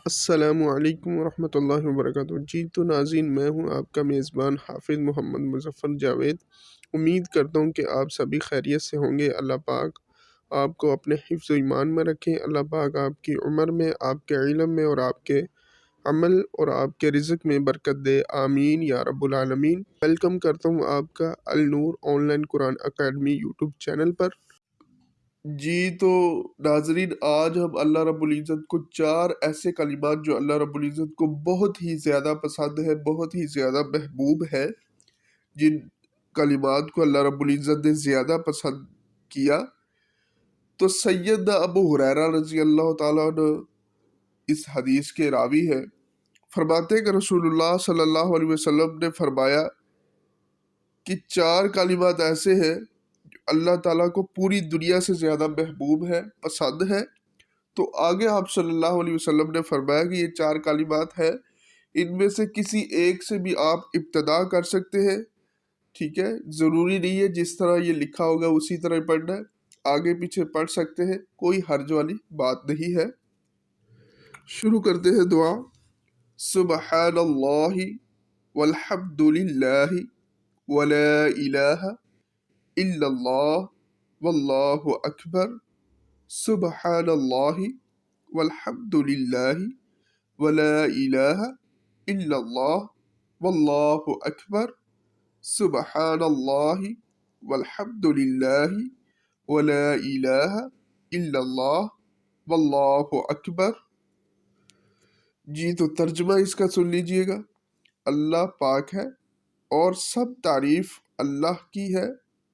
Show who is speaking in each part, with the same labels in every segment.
Speaker 1: السلام علیکم ورحمۃ اللہ وبرکاتہ۔ جی تو ناظرین، میں ہوں آپ کا میزبان حافظ محمد مظفر جاوید۔ امید کرتا ہوں کہ آپ سبھی خیریت سے ہوں گے۔ اللہ پاک آپ کو اپنے حفظ و ایمان میں رکھیں۔ اللہ پاک آپ کی عمر میں، آپ کے علم میں اور آپ کے عمل اور آپ کے رزق میں برکت دے، آمین یا رب العالمین۔ ویلکم کرتا ہوں آپ کا النور آن لائن قرآن اکیڈمی یوٹیوب چینل پر۔ جی تو ناظرین، آج ہم اللہ رب العزت کو 4 ایسے کلمات جو اللہ رب العزت کو بہت ہی زیادہ پسند ہے، بہت ہی زیادہ محبوب ہے، جن کلمات کو اللہ رب العزت نے زیادہ پسند کیا، تو سیدنا ابو ہریرہ رضی اللہ تعالیٰ عنہ اس حدیث کے راوی ہے۔ فرماتے ہیں کہ رسول اللہ صلی اللہ علیہ وسلم نے فرمایا کہ 4 کلمات ایسے ہیں اللہ تعالیٰ کو پوری دنیا سے زیادہ محبوب ہے، پسند ہے۔ تو آگے آپ صلی اللہ علیہ وسلم نے فرمایا کہ یہ 4 کلمات ہیں، ان میں سے کسی ایک سے بھی آپ ابتدا کر سکتے ہیں، ٹھیک ہے؟ ضروری نہیں ہے جس طرح یہ لکھا ہوگا اسی طرح پڑھنا ہے، آگے پیچھے پڑھ سکتے ہیں، کوئی حرج والی بات نہیں ہے۔ شروع کرتے ہیں دعا۔ سبحان اللہ والحمد للہ ولا الہ الا اللہ واللہ اکبر، سبحان اللہ والحمد للہ ولا الہ الا اللہ واللہ اکبر، سبحان اللہ والحمد للہ ولا الہ الا اللہ واللہ اکبر۔ جی تو ترجمہ اس کا سن لیجئے گا۔ اللہ پاک ہے اور سب تعریف اللہ کی ہے،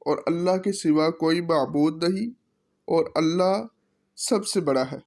Speaker 1: اور اللہ کے سوا کوئی معبود نہیں، اور اللہ سب سے بڑا ہے۔